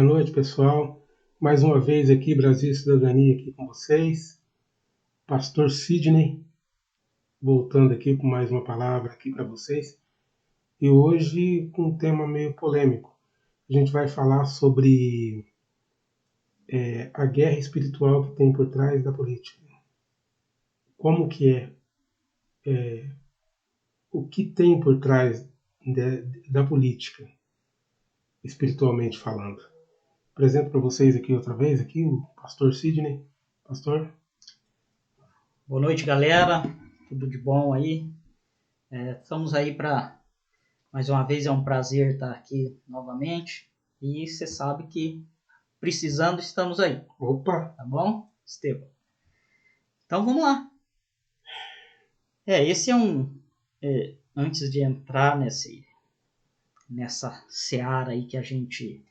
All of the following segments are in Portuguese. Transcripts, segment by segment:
Boa noite, pessoal. Mais uma vez aqui, Brasil e Cidadania, aqui com vocês. Pastor Sidney, voltando aqui com mais uma palavra aqui para vocês. E hoje com um tema meio polêmico. A gente vai falar sobre a guerra espiritual que tem por trás da política. Como que o que tem por trás da política, espiritualmente falando. Apresento para vocês aqui outra vez aqui o pastor Sidney. Pastor? Boa noite, galera. Tudo de bom aí? Estamos aí para, mais uma vez, é um prazer estar aqui novamente. E você sabe que, precisando, estamos aí. Opa! Tá bom, Estevam? Então, vamos lá. Esse antes de entrar nessa seara aí que a gente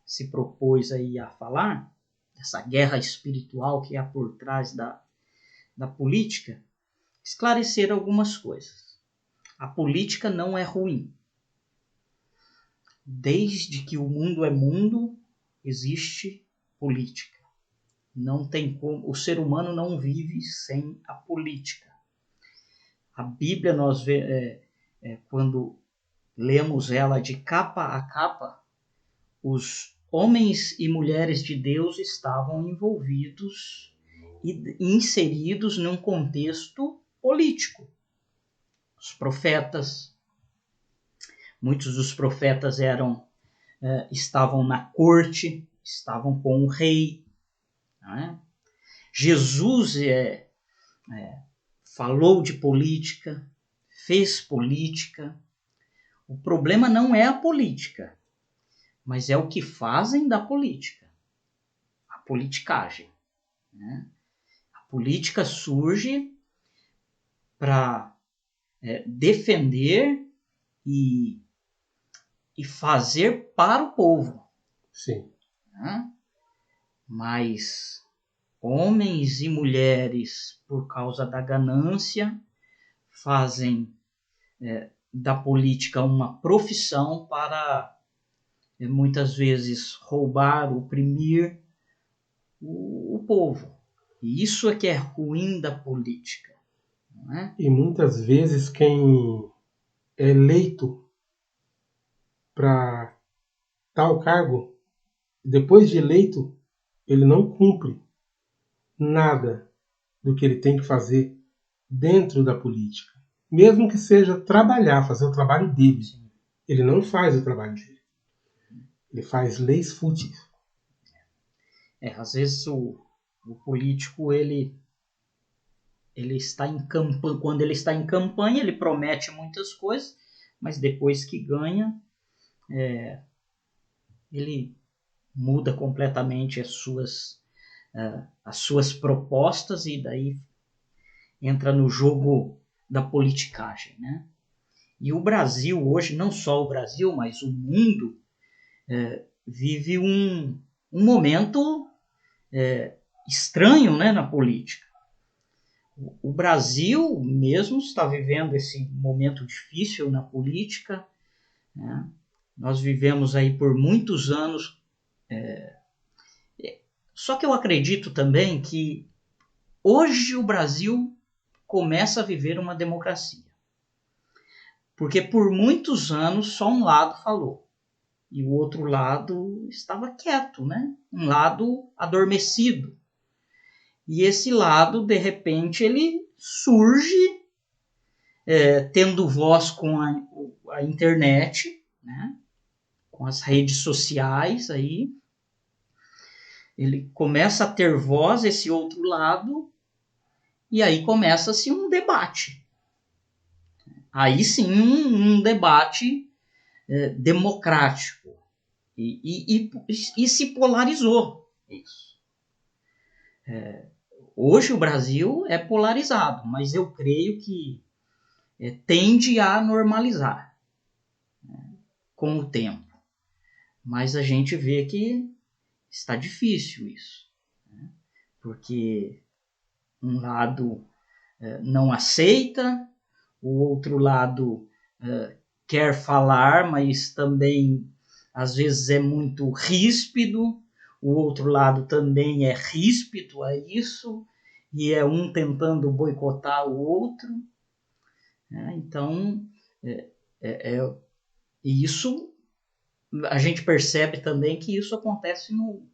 se propôs aí a falar, essa guerra espiritual que há por trás da política, esclarecer algumas coisas. A política não é ruim. Desde que o mundo é mundo, existe política. Não tem como, o ser humano não vive sem a política. A Bíblia, quando lemos ela de capa a capa, os homens e mulheres de Deus estavam envolvidos e inseridos num contexto político. Os profetas, muitos dos profetas estavam na corte, estavam com o rei. Né? Jesus falou de política, fez política. O problema não é a política, mas é o que fazem da política, a politicagem. Né? A política surge para defender e fazer para o povo. Sim. Né? Mas homens e mulheres, por causa da ganância, fazem da política uma profissão para, muitas vezes, roubar, oprimir o povo. E isso é que é ruim da política. Não é? E muitas vezes quem é eleito para tal cargo, depois de eleito, ele não cumpre nada do que ele tem que fazer dentro da política. Mesmo que seja trabalhar, fazer o trabalho dele. Sim. Ele não faz o trabalho dele. Ele faz leis fúteis. Às vezes o político, ele está em campanha. Quando ele está em campanha, ele promete muitas coisas, mas depois que ganha, ele muda completamente as suas propostas e daí entra no jogo da politicagem. Né? E o Brasil hoje, não só o Brasil, mas o mundo, vive um momento estranho, né, na política. O Brasil mesmo está vivendo esse momento difícil na política. Né? Nós vivemos aí por muitos anos. Só que eu acredito também que hoje o Brasil começa a viver uma democracia. Porque por muitos anos só um lado falou. E o outro lado estava quieto, né? Um lado adormecido. E esse lado, de repente, ele surge tendo voz com a internet, né? Com as redes sociais aí. Ele começa a ter voz, esse outro lado, e aí começa-se um debate. Aí sim, um debate democrático. E se polarizou isso. Hoje o Brasil é polarizado, mas eu creio que tende a normalizar, né, com o tempo. Mas a gente vê que está difícil isso, né, porque um lado não aceita, o outro lado quer falar, mas também às vezes é muito ríspido, o outro lado também é ríspido a isso, e é um tentando boicotar o outro. Então, isso a gente percebe também que isso acontece no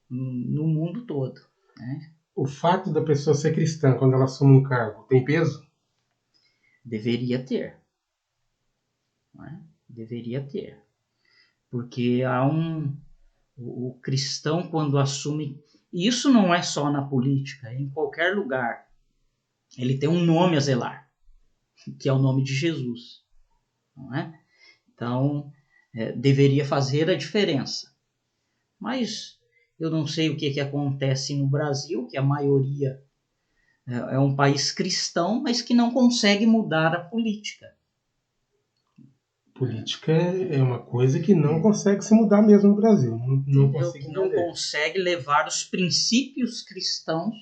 mundo todo. Né? O fato da pessoa ser cristã quando ela assume um cargo tem peso? Deveria ter. Né? Deveria ter. Porque o cristão, quando assume. E isso não é só na política, é em qualquer lugar. Ele tem um nome a zelar, que é o nome de Jesus. Não é? Então, deveria fazer a diferença. Mas eu não sei o que acontece no Brasil, que a maioria é um país cristão, mas que não consegue mudar a política. Política é uma coisa que não consegue se mudar mesmo no Brasil. Não consegue que não consegue levar os princípios cristãos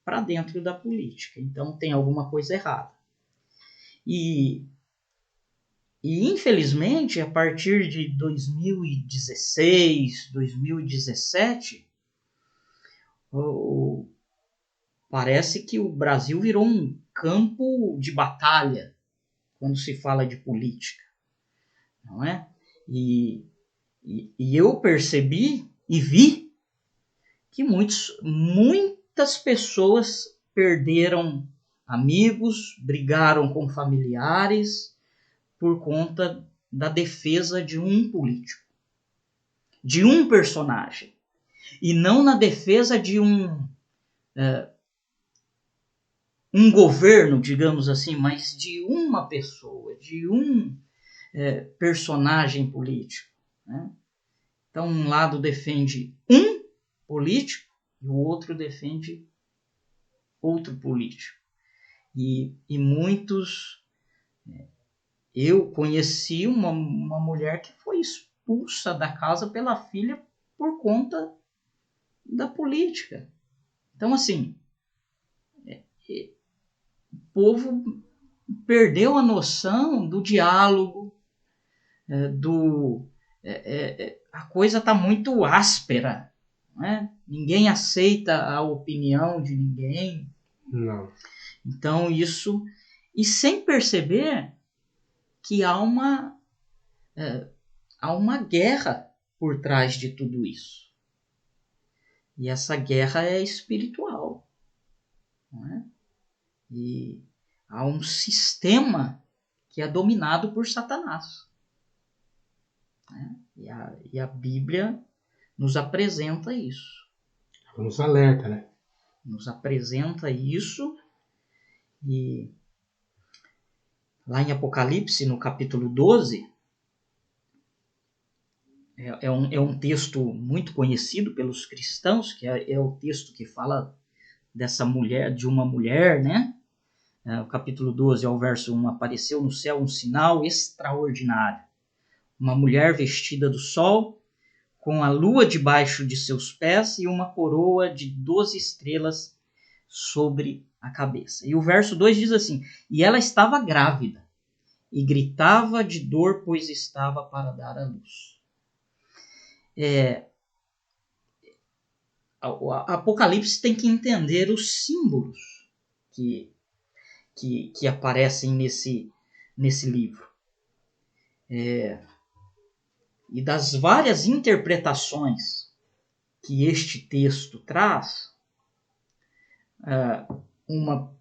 para dentro da política. Então tem alguma coisa errada. E infelizmente, a partir de 2016, 2017, parece que o Brasil virou um campo de batalha quando se fala de política, não é? E eu percebi e vi que muitas pessoas perderam amigos, brigaram com familiares por conta da defesa de um político, de um personagem, e não na defesa de um governo, digamos assim, mas de uma pessoa, de um personagem político. Né? Então, um lado defende um político e o outro defende outro político. E muitos... Eu conheci uma mulher que foi expulsa da casa pela filha por conta da política. Então, assim, o povo perdeu a noção do diálogo, a coisa está muito áspera. Né? Ninguém aceita a opinião de ninguém. Não. Então, isso... E sem perceber que há uma guerra por trás de tudo isso. E essa guerra é espiritual. Não é? E há um sistema que é dominado por Satanás. Né? E a Bíblia nos apresenta isso. Nos alerta, né? Nos apresenta isso. E lá em Apocalipse, no capítulo 12, é um texto muito conhecido pelos cristãos, que é o texto que fala dessa mulher, de uma mulher, né? O capítulo 12, ao verso 1, apareceu no céu um sinal extraordinário. Uma mulher vestida do sol, com a lua debaixo de seus pés e uma coroa de 12 estrelas sobre a cabeça. E o verso 2 diz assim: e ela estava grávida e gritava de dor, pois estava para dar à luz. O Apocalipse tem que entender os símbolos que aparecem nesse livro. E das várias interpretações que este texto traz, uma,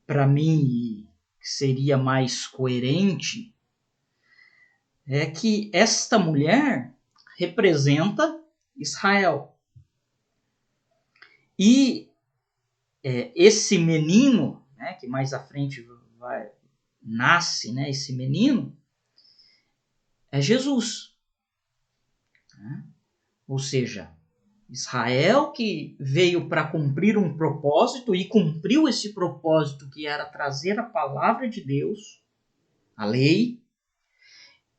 para mim, que seria mais coerente, é que esta mulher representa Israel. E esse menino, né, que mais à frente nasce, né, esse menino, é Jesus. Né? Ou seja, Israel que veio para cumprir um propósito e cumpriu esse propósito, que era trazer a palavra de Deus, a lei,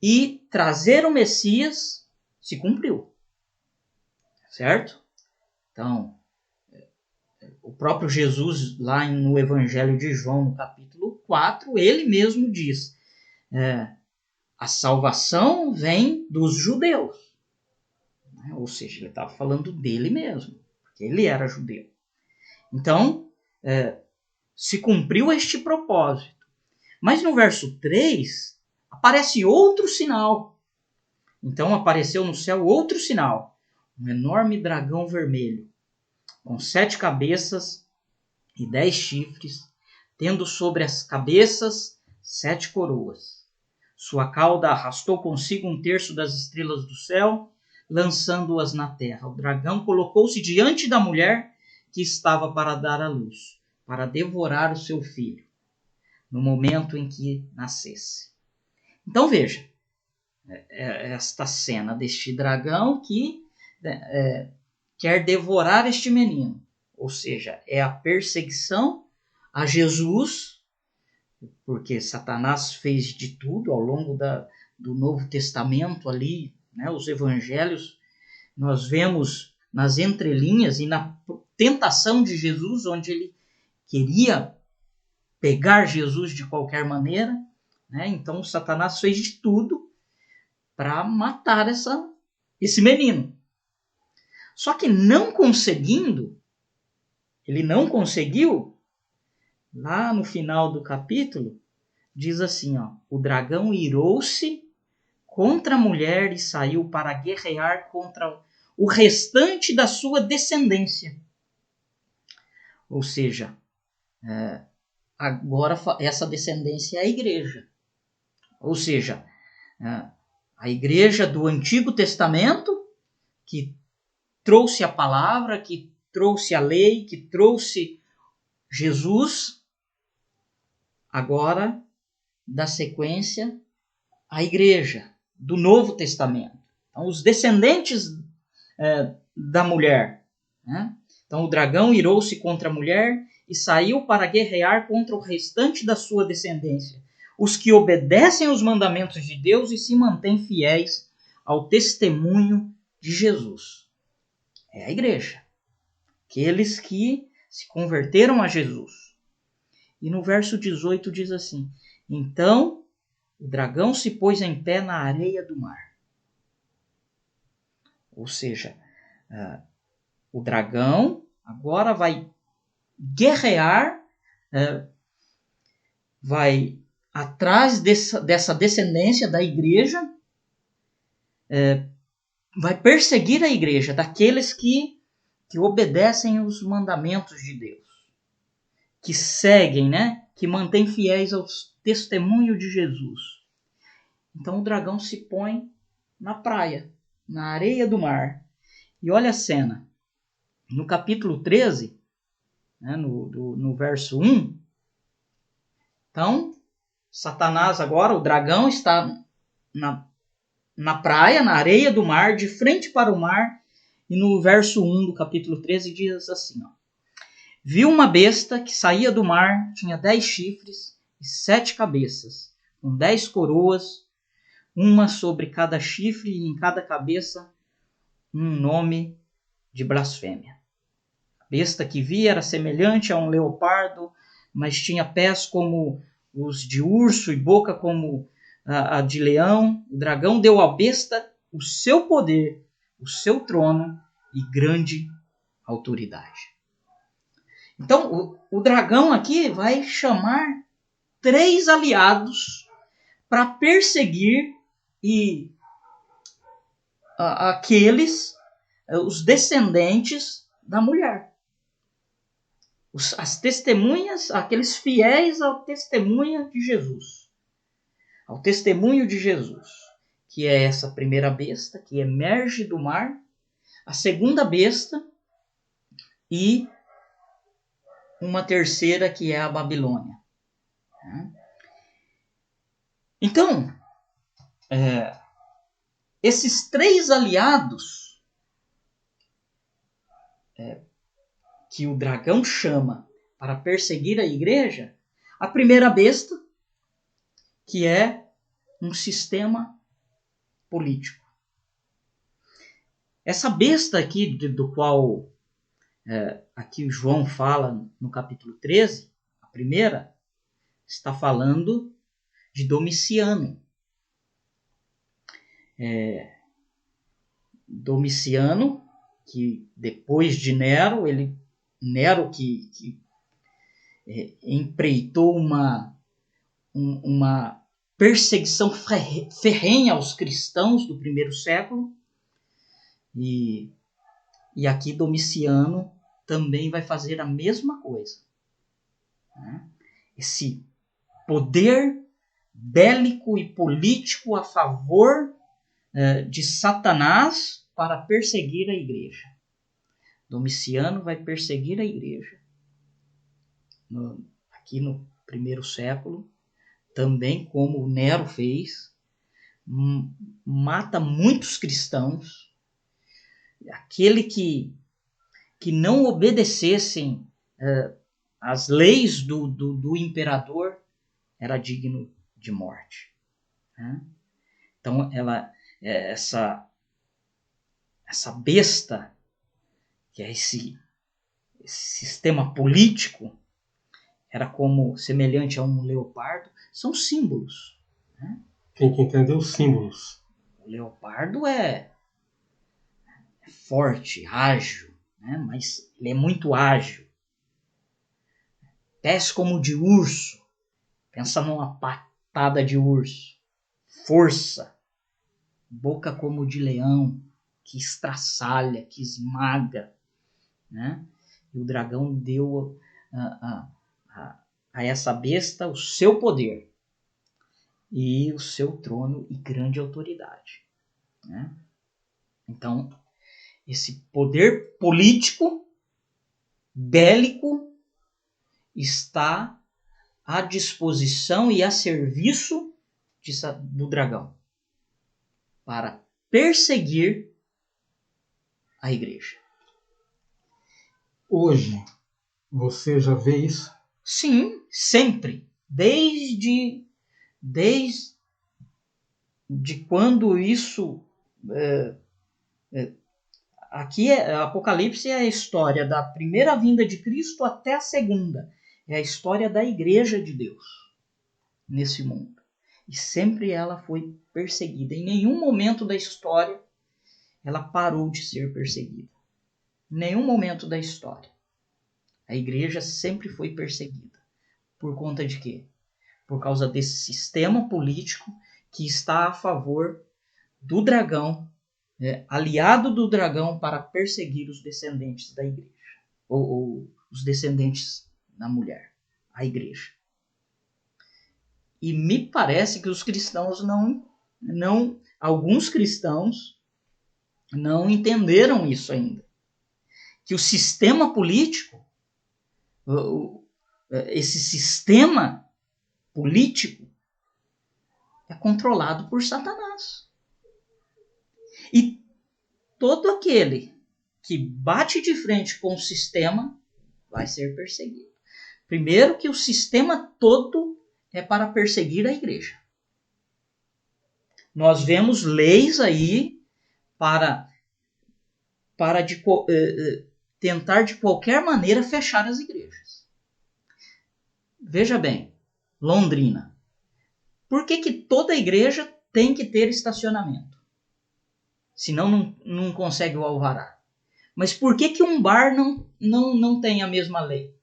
e trazer o Messias, se cumpriu. Certo? Então, o próprio Jesus, lá no Evangelho de João, no capítulo 4, ele mesmo diz: a salvação vem dos judeus. Ou seja, ele estava falando dele mesmo, porque ele era judeu. Então, se cumpriu este propósito. Mas no verso 3, aparece outro sinal. Então apareceu no céu outro sinal, um enorme dragão vermelho, com 7 cabeças e 10 chifres, tendo sobre as cabeças 7 coroas. Sua cauda arrastou consigo 1/3 das estrelas do céu, lançando-as na terra. O dragão colocou-se diante da mulher que estava para dar à luz, para devorar o seu filho, no momento em que nascesse. Então veja, esta cena deste dragão que quer devorar este menino. Ou seja, é a perseguição a Jesus, porque Satanás fez de tudo ao longo do Novo Testamento ali, né, os evangelhos, nós vemos nas entrelinhas e na tentação de Jesus, onde ele queria pegar Jesus de qualquer maneira, né? Então Satanás fez de tudo para matar esse menino. Só que não conseguindo, ele não conseguiu, lá no final do capítulo, diz assim, o dragão irou-se contra a mulher e saiu para guerrear contra o restante da sua descendência. Ou seja, agora essa descendência é a igreja. Ou seja, a igreja do Antigo Testamento, que trouxe a palavra, que trouxe a lei, que trouxe Jesus, agora dá sequência à igreja do Novo Testamento. Então, os descendentes da mulher. Né? Então, o dragão irou-se contra a mulher e saiu para guerrear contra o restante da sua descendência, os que obedecem aos mandamentos de Deus e se mantêm fiéis ao testemunho de Jesus. É a igreja. Aqueles que se converteram a Jesus. E no verso 18 diz assim: então o dragão se pôs em pé na areia do mar. Ou seja, o dragão agora vai guerrear, vai atrás dessa descendência da igreja, vai perseguir a igreja, daqueles que obedecem os mandamentos de Deus, que seguem, né? Que mantêm fiéis ao testemunho de Jesus. Então o dragão se põe na praia, na areia do mar. E olha a cena. No capítulo 13, né, no verso 1, então, Satanás agora, o dragão, está na praia, na areia do mar, de frente para o mar. E no verso 1 do capítulo 13 diz assim, viu uma besta que saía do mar, tinha 10 chifres e 7 cabeças, com 10 coroas, uma sobre cada chifre e em cada cabeça um nome de blasfêmia. A besta que vi era semelhante a um leopardo, mas tinha pés como os de urso e boca como a de leão. O dragão deu à besta o seu poder, o seu trono e grande autoridade. Então, o dragão aqui vai chamar 3 aliados para perseguir os descendentes da mulher. As testemunhas, aqueles fiéis ao testemunho de Jesus. Ao testemunho de Jesus, que é essa primeira besta que emerge do mar, a segunda besta e uma terceira que é a Babilônia. Então, esses 3 aliados que o dragão chama para perseguir a igreja, a primeira besta, que é um sistema político. Essa besta aqui, do qual aqui o João fala no capítulo 13, a primeira, está falando de Domiciano. Domiciano, que depois de Nero, Nero que empreitou uma perseguição ferrenha aos cristãos do primeiro século, e aqui Domiciano também vai fazer a mesma coisa. Esse poder bélico e político a favor de Satanás para perseguir a igreja. Domiciano vai perseguir a igreja aqui no primeiro século, também como Nero fez, mata muitos cristãos. Aquele que não obedecessem às leis do imperador era digno de morte. Então, essa besta, que é esse sistema político, era como semelhante a um leopardo, são símbolos. Tem que entender os símbolos. O leopardo é forte, ágil, mas ele é muito ágil. Pés como de urso, pensa numa patada de urso. Força, boca como de leão, que estraçalha, que esmaga. E o dragão deu a essa besta o seu poder e o seu trono e grande autoridade. Então, esse poder político, bélico, está à disposição e a serviço do dragão para perseguir a igreja. Hoje, você já vê isso? Sim, sempre. Desde quando isso... Aqui, Apocalipse é a história da primeira vinda de Cristo até a segunda. É a história da igreja de Deus nesse mundo. E sempre ela foi perseguida. Em nenhum momento da história ela parou de ser perseguida. Em nenhum momento da história. A igreja sempre foi perseguida. Por conta de quê? Por causa desse sistema político que está a favor do dragão, aliado do dragão para perseguir os descendentes da igreja. Ou os descendentes da mulher, a igreja. E me parece que os cristãos alguns cristãos não entenderam isso ainda. Que o sistema político, esse sistema político é controlado por Satanás. E todo aquele que bate de frente com o sistema vai ser perseguido. Primeiro que o sistema todo é para perseguir a igreja. Nós vemos leis aí para tentar de qualquer maneira fechar as igrejas. Veja bem, Londrina. Por que toda igreja tem que ter estacionamento? Senão não consegue o alvará. Mas por que um bar não tem a mesma lei?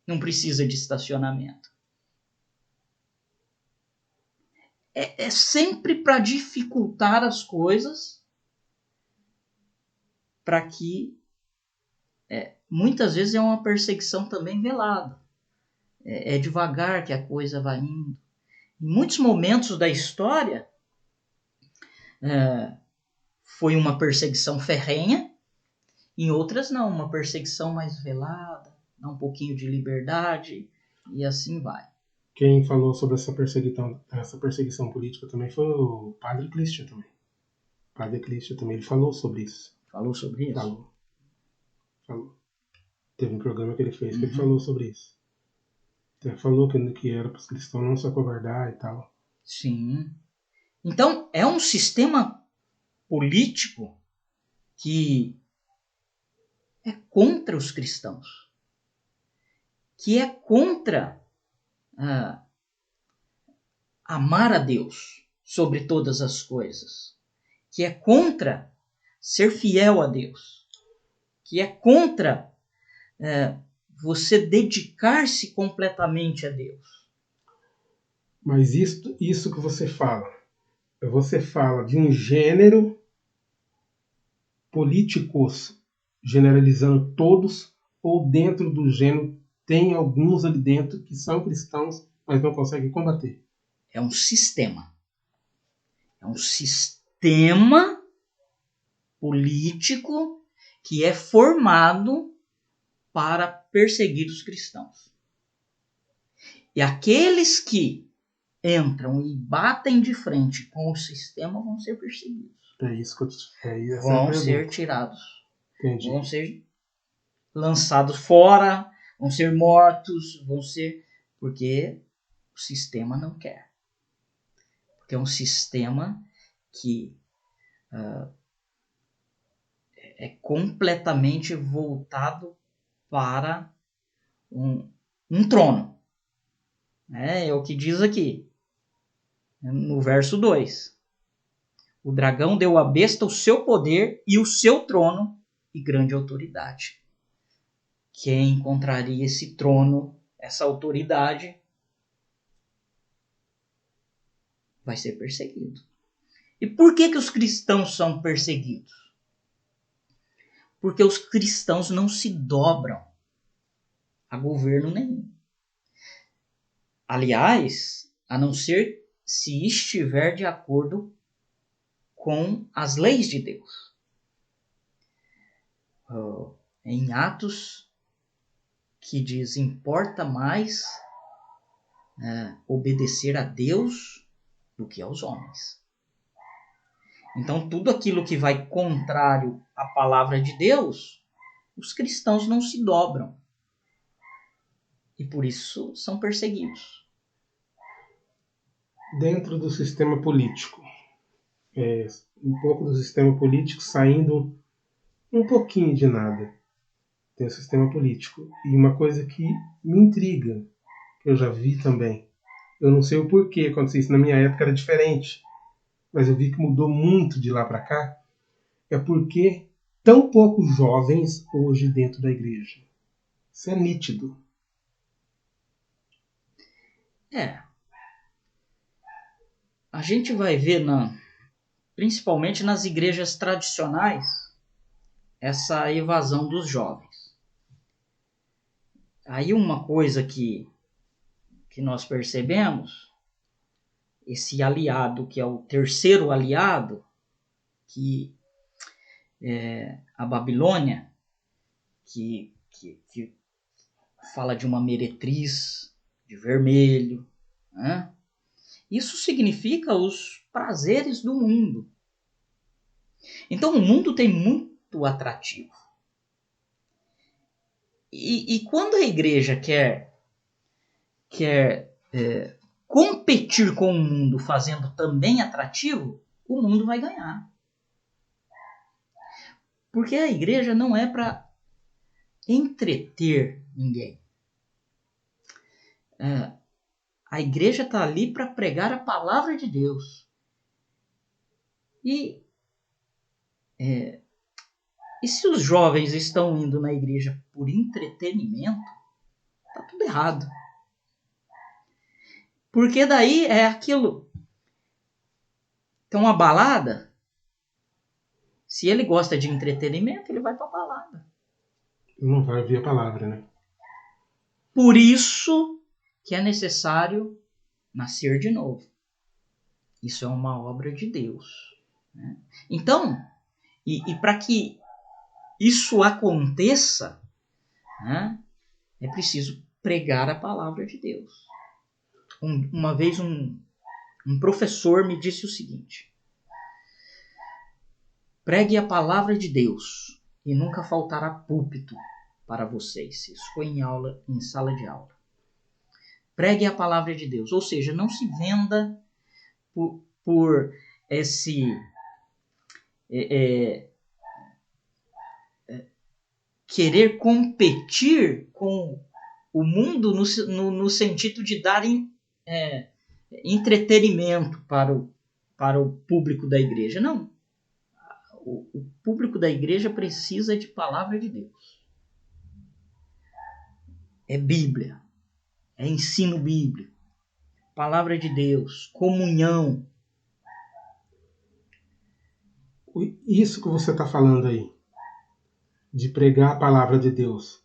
Não precisa de estacionamento. É sempre para dificultar as coisas, para que muitas vezes é uma perseguição também velada. É devagar que a coisa vai indo. Em muitos momentos da história, foi uma perseguição ferrenha, em outras não, uma perseguição mais velada, dá um pouquinho de liberdade, e assim vai. Quem falou sobre essa perseguição política também foi o Padre Christian também. O Padre Christian também, ele falou sobre isso. Falou sobre isso? Falou. Teve um programa que ele fez que ele falou sobre isso. Até falou que era para os cristãos não se acovardar e tal. Sim. Então, é um sistema político que é contra os cristãos. Que é contra amar a Deus sobre todas as coisas. que é contra ser fiel a Deus, que é contra você dedicar-se completamente a Deus. Mas isso que você fala de um gênero, políticos generalizando todos, ou dentro do gênero tem alguns ali dentro que são cristãos, mas não conseguem combater? É um sistema. É um sistema político que é formado para perseguir os cristãos. E aqueles que entram e batem de frente com o sistema vão ser perseguidos. Vão ser tirados. Entendi. Vão ser lançados fora, vão ser mortos, porque o sistema não quer. Porque é um sistema que é completamente voltado para um trono. É o que diz aqui, no verso 2. O dragão deu à besta o seu poder e o seu trono e grande autoridade. Quem encontraria esse trono, essa autoridade, vai ser perseguido. E por que os cristãos são perseguidos? Porque os cristãos não se dobram a governo nenhum. Aliás, a não ser se estiver de acordo com as leis de Deus. Em Atos, que diz, importa mais obedecer a Deus do que aos homens. Então, tudo aquilo que vai contrário à palavra de Deus, os cristãos não se dobram. E por isso são perseguidos. Dentro do sistema político, um pouco do sistema político saindo um pouquinho de nada. Tem o sistema político. E uma coisa que me intriga, que eu já vi também, eu não sei o porquê aconteceu isso, na minha época era diferente, mas eu vi que mudou muito de lá para cá, é porque tão poucos jovens hoje dentro da igreja. Isso é nítido. A gente vai ver, principalmente nas igrejas tradicionais, essa evasão dos jovens. Aí uma coisa que nós percebemos, esse aliado, que é o terceiro aliado, que é a Babilônia, que fala de uma meretriz de vermelho, né? Isso significa os prazeres do mundo. Então o mundo tem muito atrativo. E quando a igreja quer competir com o mundo fazendo também atrativo, o mundo vai ganhar. Porque a igreja não é para entreter ninguém. A igreja está ali para pregar a palavra de Deus. E se os jovens estão indo na igreja por entretenimento, está tudo errado. Porque daí é aquilo. Então, uma balada, se ele gosta de entretenimento, ele vai para a balada. Não vai ouvir a palavra, né? Por isso que é necessário nascer de novo. Isso é uma obra de Deus, né? Então, e para que isso aconteça, né, é preciso pregar a palavra de Deus. Uma vez um professor me disse o seguinte: pregue a palavra de Deus e nunca faltará púlpito para vocês. Isso foi em sala de aula. Pregue a palavra de Deus, ou seja, não se venda por esse querer competir com o mundo no sentido de dar entretenimento para o público da igreja. Não. o público da igreja precisa de palavra de Deus. É Bíblia, é ensino bíblico, palavra de Deus, comunhão. Isso que você está falando aí, de pregar a palavra de Deus,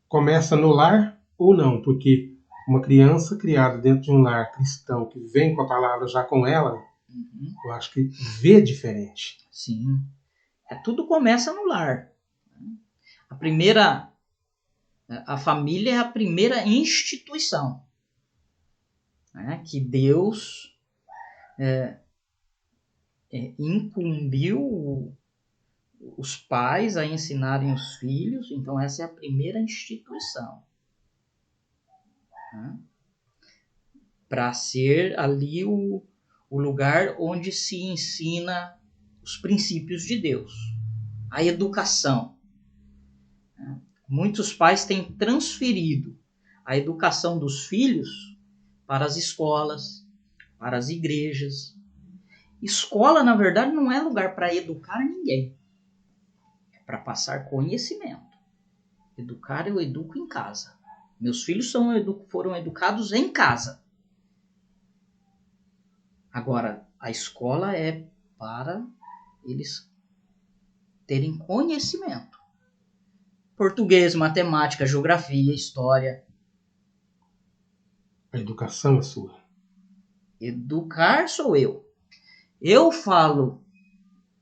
começa no lar ou não? Porque uma criança criada dentro de um lar cristão que vem com a palavra já com ela, eu acho que vê diferente. Sim. Tudo começa no lar. A família é a primeira instituição, né, que Deus incumbiu os pais a ensinarem os filhos. Então essa é a primeira instituição, né, para ser ali o lugar onde se ensina os princípios de Deus, a educação. Muitos pais têm transferido a educação dos filhos para as escolas, para as igrejas. Escola, na verdade, não é lugar para educar ninguém. É para passar conhecimento. Educar eu educo em casa. Meus filhos foram educados em casa. Agora, a escola é para eles terem conhecimento. Português, matemática, geografia, história. A educação é sua. Educar sou eu. Eu falo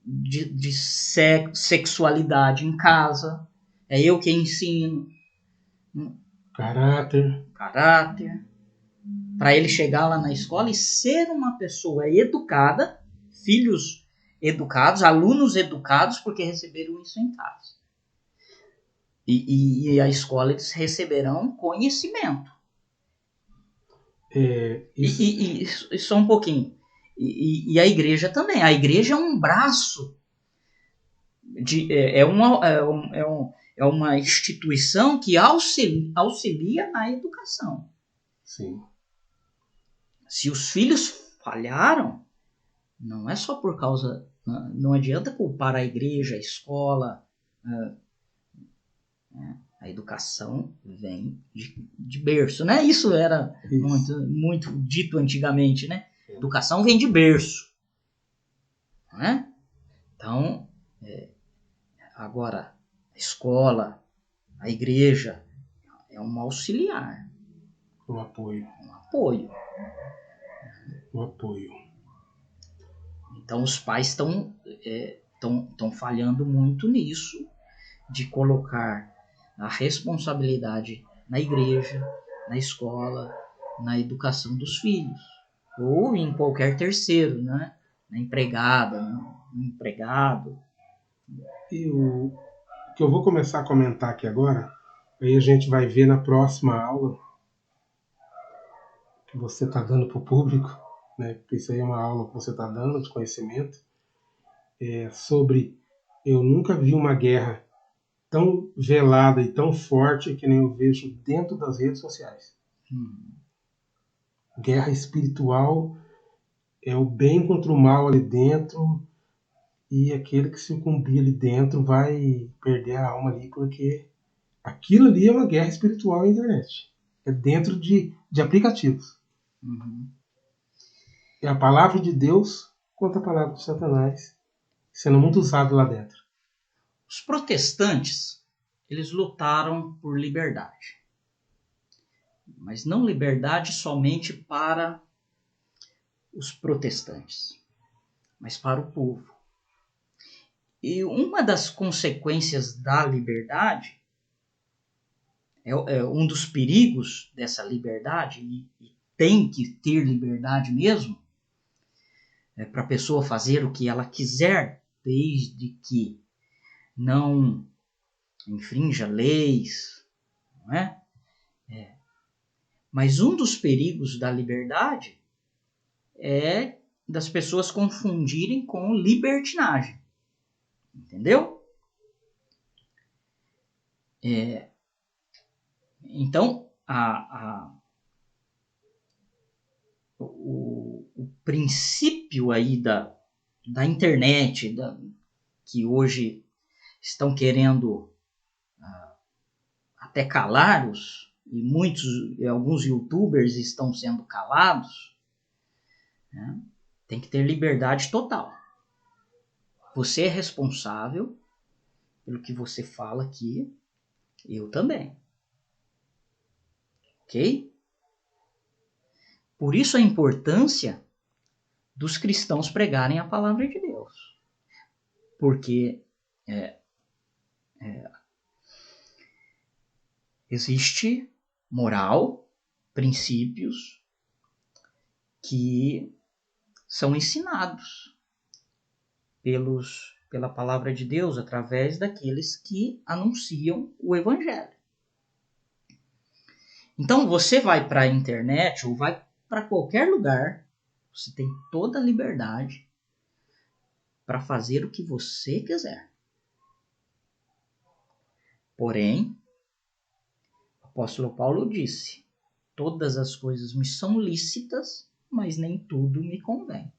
de sexualidade em casa. É eu que ensino. Caráter. Para ele chegar lá na escola e ser uma pessoa educada, filhos educados, alunos educados, porque receberam isso em casa. E a escola eles receberão conhecimento. E só um pouquinho. E a igreja também. A igreja é um braço, é uma instituição que auxilia na educação. Sim. Se os filhos falharam, não é só por causa... Não adianta culpar a igreja, a escola. A educação vem de berço, né? Isso era muito dito antigamente, né? A educação vem de berço, né? Então, agora, a escola, a igreja, é um auxiliar. Um apoio. Um apoio. Então, os pais estão falhando muito nisso, de colocar a responsabilidade na igreja, na escola, na educação dos filhos, ou em qualquer terceiro, né? Na empregada, no empregado. E o que eu vou começar a comentar aqui agora, aí a gente vai ver na próxima aula que você está dando para o público, né? Porque isso aí é uma aula que você está dando de conhecimento, sobre... Eu nunca vi uma guerra tão velada e tão forte que nem eu vejo dentro das redes sociais. Guerra espiritual, é o bem contra o mal ali dentro, e aquele que sucumbir ali dentro vai perder a alma ali, porque aquilo ali é uma guerra espiritual na internet. É dentro de aplicativos. É a palavra de Deus contra a palavra de Satanás, sendo muito usado lá dentro. Os protestantes, eles lutaram por liberdade. Mas não liberdade somente para os protestantes, mas para o povo. E uma das consequências da liberdade, um dos perigos dessa liberdade, e tem que ter liberdade mesmo, para a pessoa fazer o que ela quiser, desde que não infrinja leis, não é? Mas um dos perigos da liberdade é das pessoas confundirem com libertinagem. Entendeu? Então, o princípio aí da internet, que hoje estão querendo até calar e alguns youtubers estão sendo calados, né? Tem que ter liberdade total. Você é responsável pelo que você fala aqui, eu também. Ok? Por isso a importância dos cristãos pregarem a palavra de Deus. Porque existe moral, princípios que são ensinados pela palavra de Deus através daqueles que anunciam o evangelho. Então você vai para a internet ou vai para qualquer lugar, você tem toda a liberdade para fazer o que você quiser. Porém, o apóstolo Paulo disse: todas as coisas me são lícitas, mas nem tudo me convém.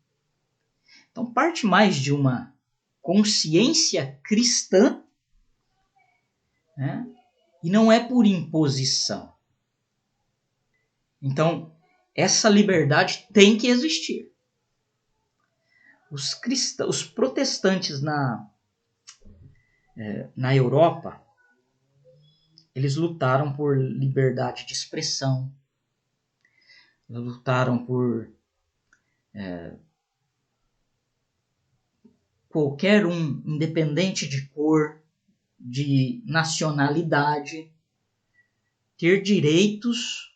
Então parte mais de uma consciência cristã, né? E não é por imposição. Então, essa liberdade tem que existir. Os protestantes na Europa, eles lutaram por liberdade de expressão, lutaram por qualquer um, independente de cor, de nacionalidade, ter direitos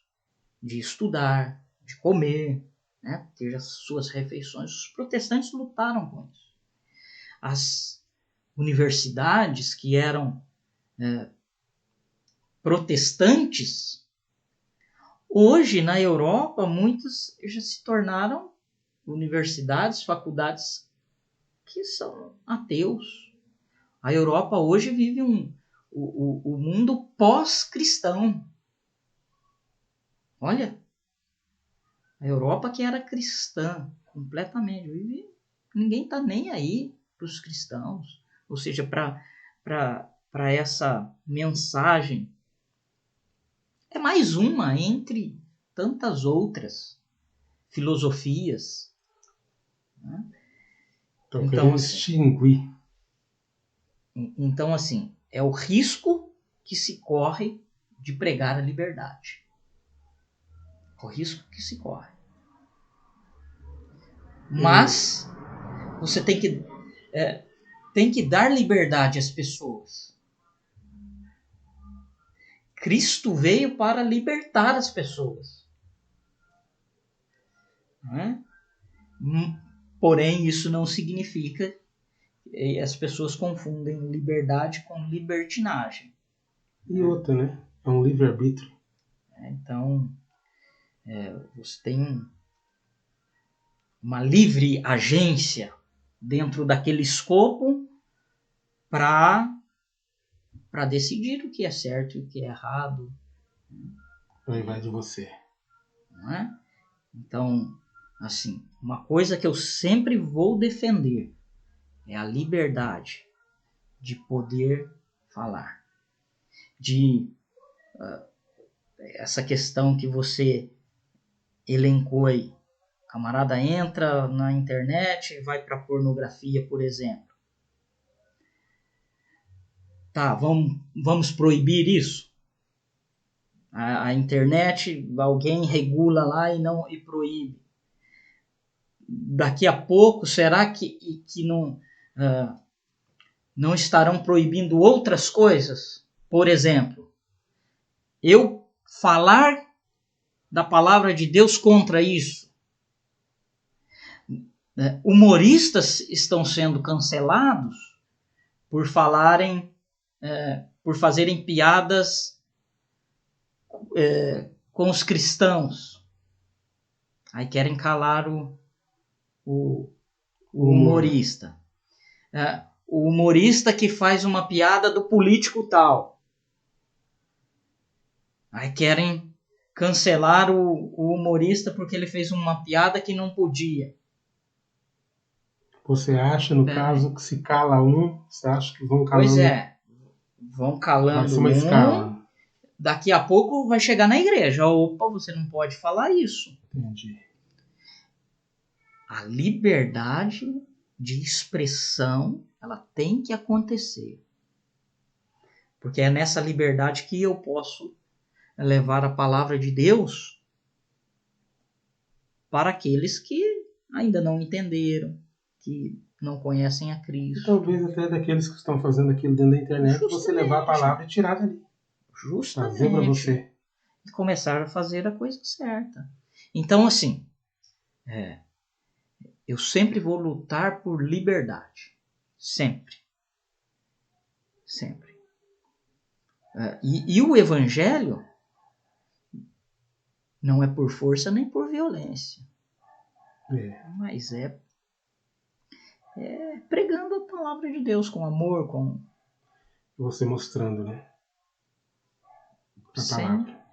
de estudar, de comer, né? Ter as suas refeições. Os protestantes lutaram com isso. As universidades que eram protestantes, hoje na Europa, muitas já se tornaram universidades, faculdades que são ateus. A Europa hoje vive o mundo pós-cristão. Olha, a Europa que era cristã completamente, ninguém está nem aí para os cristãos. Ou seja, para essa mensagem. É mais uma entre tantas outras filosofias. Né? Então, querendo extinguir. Então, assim, é o risco que se corre de pregar a liberdade. O risco que se corre. Mas você tem que dar liberdade às pessoas. Cristo veio para libertar as pessoas. Não é? Porém, isso não significa que as pessoas confundem liberdade com libertinagem. E outra, né? É um livre-arbítrio. Então, você tem uma livre agência dentro daquele escopo para decidir o que é certo e o que é errado. Vai de você. Não é? Então, assim, uma coisa que eu sempre vou defender é a liberdade de poder falar. Essa questão que você elencou aí. O camarada entra na internet e vai para pornografia, por exemplo. Tá, vamos proibir isso? A internet, alguém regula lá e proíbe. Daqui a pouco, será que não estarão proibindo outras coisas? Por exemplo, eu falar da palavra de Deus contra isso. Humoristas estão sendo cancelados por falarem, por fazerem piadas com os cristãos. Aí querem calar o humorista. O humorista que faz uma piada do político tal. Aí querem cancelar o humorista porque ele fez uma piada que não podia. Você acha, no caso, que se cala um, você acha que vão calando? Pois é, vão Vai calando ser uma escala. daqui a pouco vai chegar na igreja. Opa, você não pode falar isso. Entendi. A liberdade de expressão, ela tem que acontecer. Porque é nessa liberdade que eu posso levar a palavra de Deus para aqueles que ainda não entenderam, que não conhecem a E Cristo. talvez até daqueles que estão fazendo aquilo dentro da internet, você levar a palavra e tirar dali. Trazer para Justamente. você. E começar a fazer a coisa certa. Então, assim, eu sempre vou lutar por liberdade. Sempre. Sempre. E o evangelho não é por força nem por violência. Mas é pregando a palavra de Deus com amor, com... Você mostrando, né? A palavra.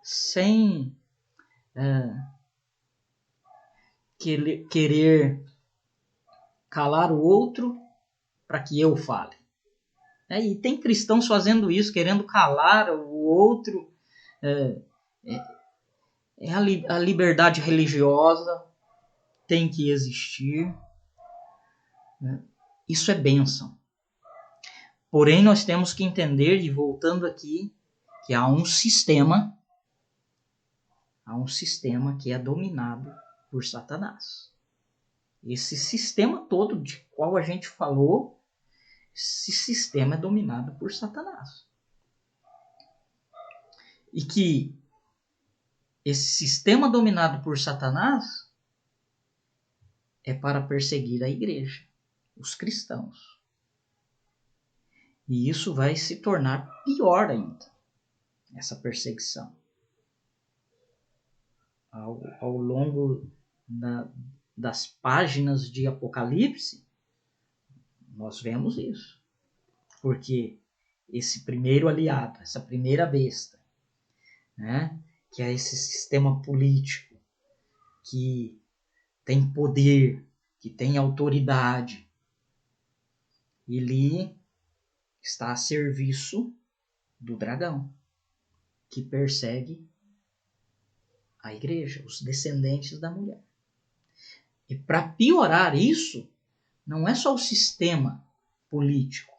Sem querer calar o outro para que eu fale. E tem cristãos fazendo isso, querendo calar o outro. A liberdade religiosa tem que existir. Isso é bênção. Porém, nós temos que entender, e voltando aqui, que há um sistema que é dominado por Satanás. Esse sistema todo de qual a gente falou, esse sistema é dominado por Satanás. E que esse sistema dominado por Satanás é para perseguir a igreja, os cristãos. E isso vai se tornar pior ainda, essa perseguição. Ao longo das páginas de Apocalipse, nós vemos isso. Porque esse primeiro aliado, essa primeira besta, né, que é esse sistema político que tem poder, que tem autoridade, ele está a serviço do dragão, que persegue a igreja, os descendentes da mulher. E para piorar isso, não é só o sistema político.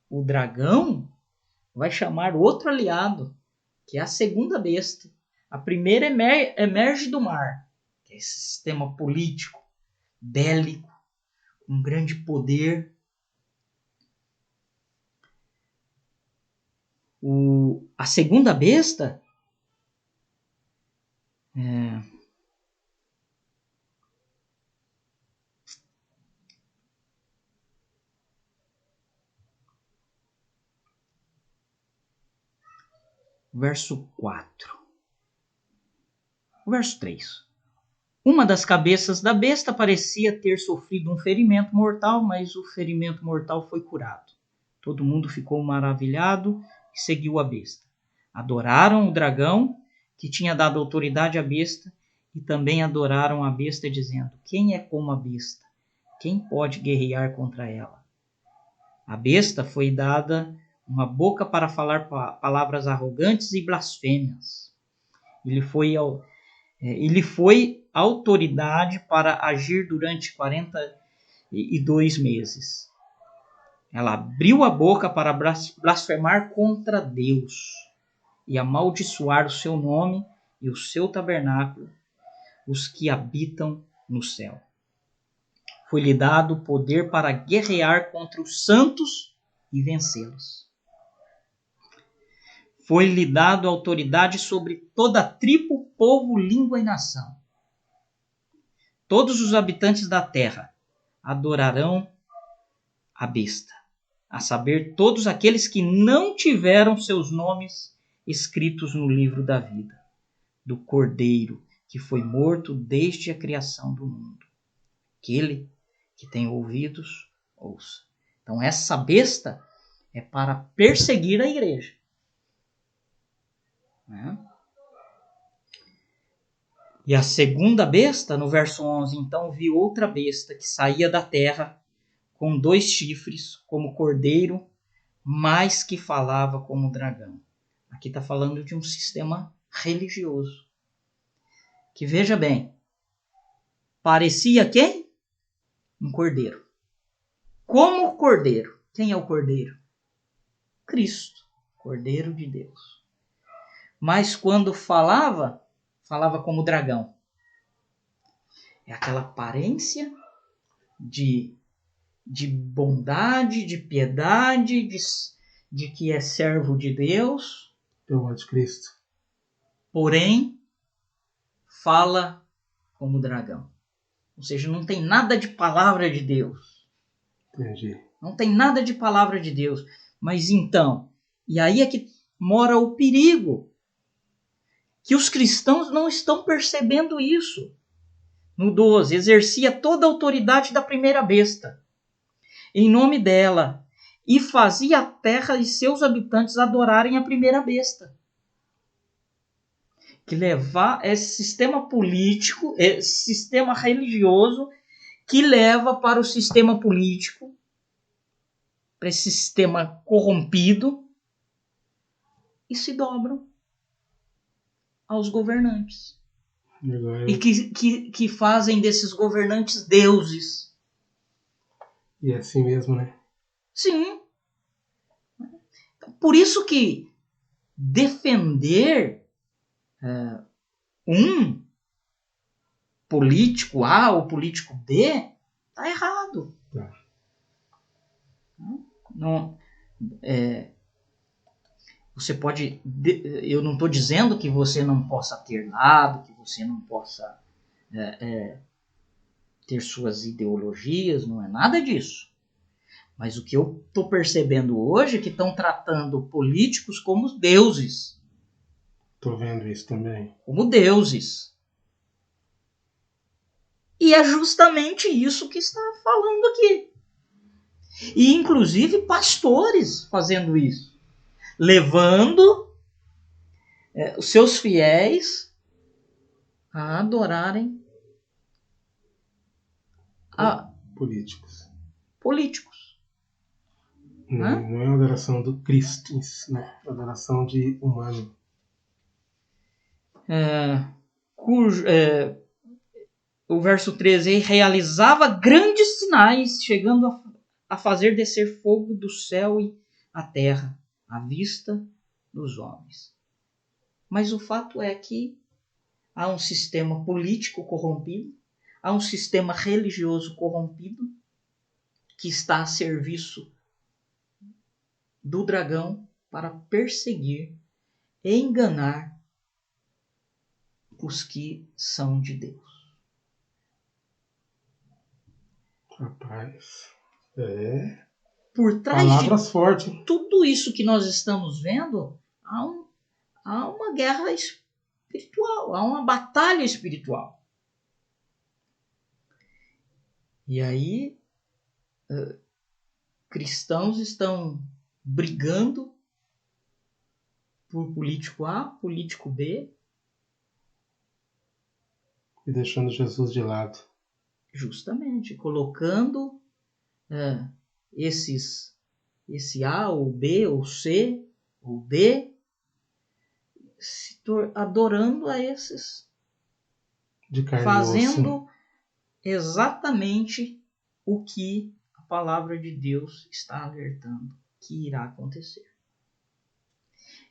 O dragão vai chamar outro aliado, que é a segunda besta. A primeira emerge do mar, que é esse sistema político, bélico, com grande poder. A segunda besta verso 4. Verso 3. Uma das cabeças da besta parecia ter sofrido um ferimento mortal, mas o ferimento mortal foi curado. Todo mundo ficou maravilhado e seguiu a besta. Adoraram o dragão, que tinha dado autoridade à besta, e também adoraram a besta, dizendo: quem é como a besta? Quem pode guerrear contra ela? A besta foi dada uma boca para falar palavras arrogantes e blasfêmias. Ele foi autoridade para agir durante 42 meses. Ela abriu a boca para blasfemar contra Deus e amaldiçoar o seu nome e o seu tabernáculo, os que habitam no céu. Foi-lhe dado o poder para guerrear contra os santos e vencê-los. Foi-lhe dado autoridade sobre toda tribo, povo, língua e nação. Todos os habitantes da terra adorarão a besta, a saber, todos aqueles que não tiveram seus nomes escritos no livro da vida, do Cordeiro, que foi morto desde a criação do mundo. Aquele que tem ouvidos, ouça. Então essa besta é para perseguir a igreja. E a segunda besta, no verso 11, então vi outra besta que saía da terra com 2 chifres, como cordeiro, mas que falava como dragão. Aqui está falando de um sistema religioso. Que, veja bem, parecia quem? Um cordeiro. Como cordeiro. Quem é o cordeiro? Cristo, Cordeiro de Deus. Mas quando falava como dragão. É aquela aparência de bondade, de piedade, de que é servo de Deus. Pelo anticristo. Porém, fala como dragão. Ou seja, não tem nada de palavra de Deus. Entendi. Não tem nada de palavra de Deus. Mas então, e aí é que mora o perigo. Que os cristãos não estão percebendo isso. No 12, exercia toda a autoridade da primeira besta, em nome dela, e fazia a terra e seus habitantes adorarem a primeira besta. Que levar esse sistema político, esse sistema religioso, que leva para o sistema político, para esse sistema corrompido, e se dobram aos governantes. E que fazem desses governantes deuses. E é assim mesmo, né? Sim. Por isso que defender um político A ou político B está errado. Tá. Não, você pode... Eu não estou dizendo que você não possa ter lado, que você não possa ter suas ideologias, não é nada disso. Mas o que eu estou percebendo hoje é que estão tratando políticos como deuses. Estou vendo isso também. Como deuses. E é justamente isso que está falando aqui. E inclusive pastores fazendo isso. Levando os seus fiéis a adorarem políticos. Não é uma adoração do Cristo, né? É uma adoração de humano. O verso 13, realizava grandes sinais, chegando a fazer descer fogo do céu e a terra, à vista dos homens. Mas o fato é que há um sistema político corrompido, há um sistema religioso corrompido, que está a serviço do dragão para perseguir e enganar os que são de Deus. Rapaz, Por trás palavras de fortes. tudo isso que nós estamos vendo, há uma guerra espiritual, há uma batalha espiritual. E aí, cristãos estão brigando por político A, político B. E deixando Jesus de lado. Justamente, colocando esse A, ou B, ou C, ou D, adorando a esses. De carne fazendo e osso. Exatamente o que a palavra de Deus está alertando que irá acontecer.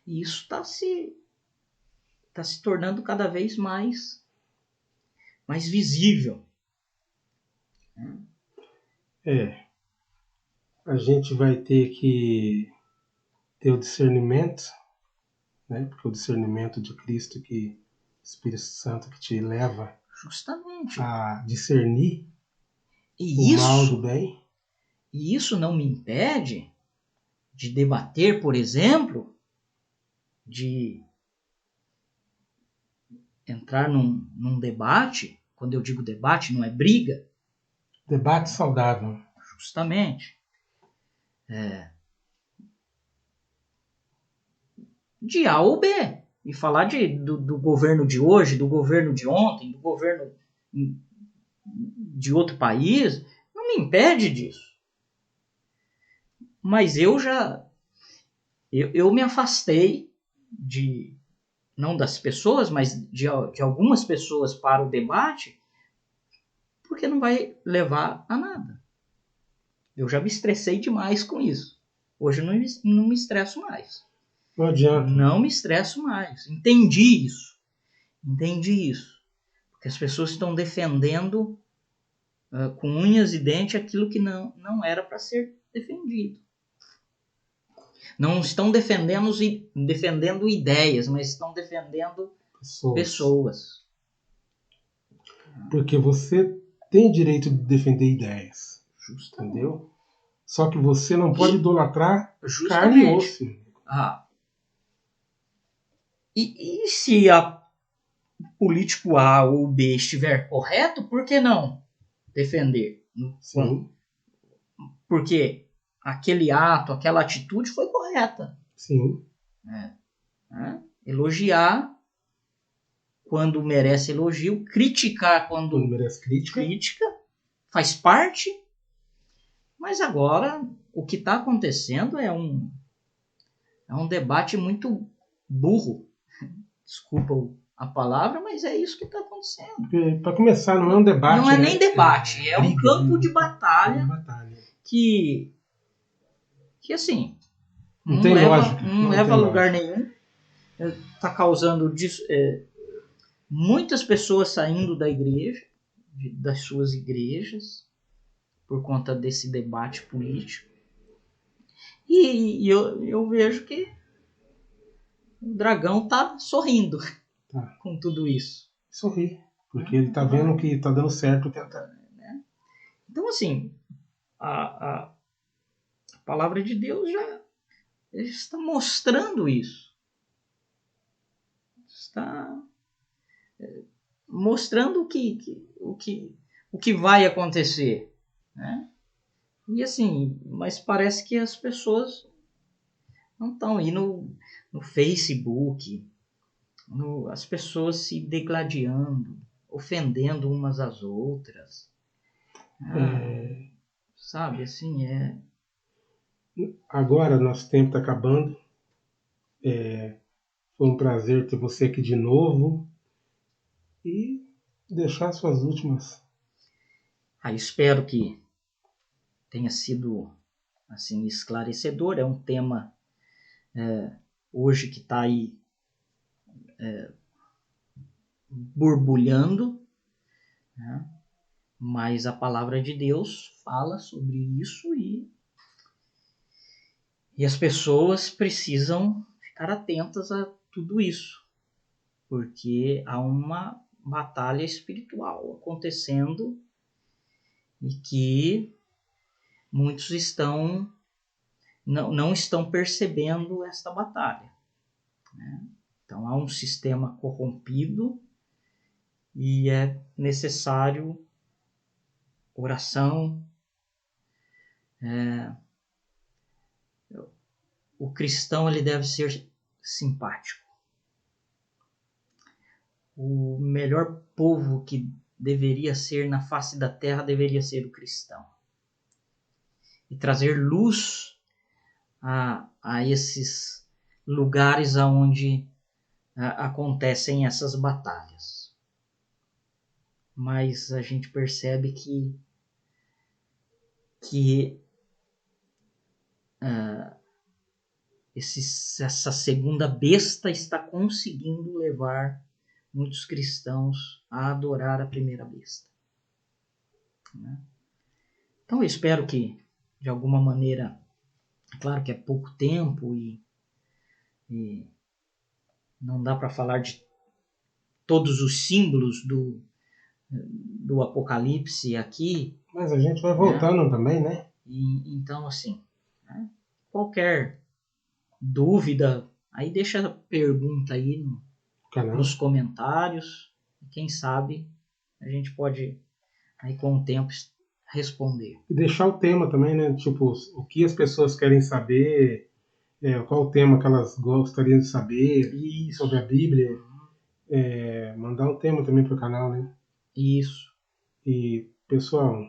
E isso está se tornando cada vez mais visível. A gente vai ter que ter o discernimento, né? Porque o discernimento de Cristo, que o Espírito Santo que te leva justamente a discernir o mal do bem. E isso não me impede de debater, por exemplo, de entrar num debate. Quando eu digo debate, não é briga. Debate saudável. Justamente. De A ou B. e falar do governo de hoje, do governo de ontem, do governo de outro país, não me impede disso. Mas eu me afastei não das pessoas, mas de algumas pessoas para o debate, porque não vai levar a nada. Eu já me estressei demais com isso. Hoje eu não me estresso mais. Não adianta. Não me estresso mais. Entendi isso. Porque as pessoas estão defendendo com unhas e dentes aquilo que não era para ser defendido. Não estão defendendo ideias, mas estão defendendo pessoas. Porque você tem direito de defender ideias. Justamente. Entendeu? Só que você não pode idolatrar carne e osso. E se a político A ou B estiver correto, por que não defender? Sim. Porque aquele ato, aquela atitude foi correta. Sim. Elogiar quando merece elogio, criticar quando merece crítica, faz parte. Mas agora o que está acontecendo é um debate muito burro. Desculpa a palavra, mas é isso que está acontecendo. Para começar, não é um debate. Não é nem debate, é um campo de batalha que assim, não tem lógica. Não leva a lugar nenhum. Está causando muitas pessoas saindo da igreja, das suas igrejas, por conta desse debate político. E eu vejo que o Dragão está sorrindo com tudo isso. Sorri, porque ele está vendo que está dando certo. Então, assim, a palavra de Deus já está mostrando isso. Está mostrando o que vai acontecer. Né? E assim, mas parece que as pessoas não estão aí no Facebook, as pessoas se degladiando, ofendendo umas às outras. Sabe, assim, Agora, nosso tempo está acabando. Foi um prazer ter você aqui de novo. E deixar suas últimas. Espero que tenha sido assim esclarecedor. É um tema hoje que está aí borbulhando, né? Mas a palavra de Deus fala sobre isso e as pessoas precisam ficar atentas a tudo isso, porque há uma batalha espiritual acontecendo e que muitos não estão percebendo esta batalha. Né? Então há um sistema corrompido e é necessário oração. O cristão ele deve ser simpático. O melhor povo que deveria ser na face da terra deveria ser o cristão. E trazer luz a esses lugares onde acontecem essas batalhas. Mas a gente percebe que essa segunda besta está conseguindo levar muitos cristãos a adorar a primeira besta. Né? Então eu espero que, de alguma maneira, claro que é pouco tempo e não dá para falar de todos os símbolos do Apocalipse aqui. Mas a gente vai voltando também, né? E, então, assim, né? Qualquer dúvida, aí deixa a pergunta aí nos comentários. Quem sabe a gente pode, aí com o tempo, responder. E deixar o tema também, né? Tipo, o que as pessoas querem saber, qual o tema que elas gostariam de saber Isso. sobre a Bíblia. Mandar um tema também para o canal, né? Isso. E, pessoal,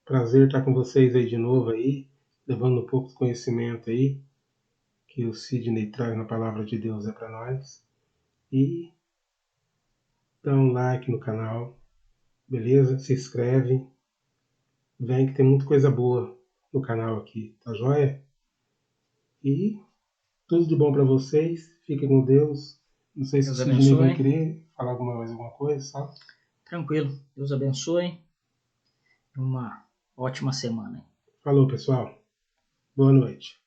prazer estar com vocês aí de novo aí, levando um pouco de conhecimento aí que o Sidney traz na palavra de Deus para nós. E dá um like no canal, beleza? Se inscreve. Vem que tem muita coisa boa no canal aqui, tá joia? E tudo de bom para vocês. Fiquem com Deus. Não sei se o Deus Sidney vai abençoe. querer falar mais alguma coisa, sabe? Tranquilo. Deus abençoe. Uma ótima semana. Falou, pessoal. Boa noite.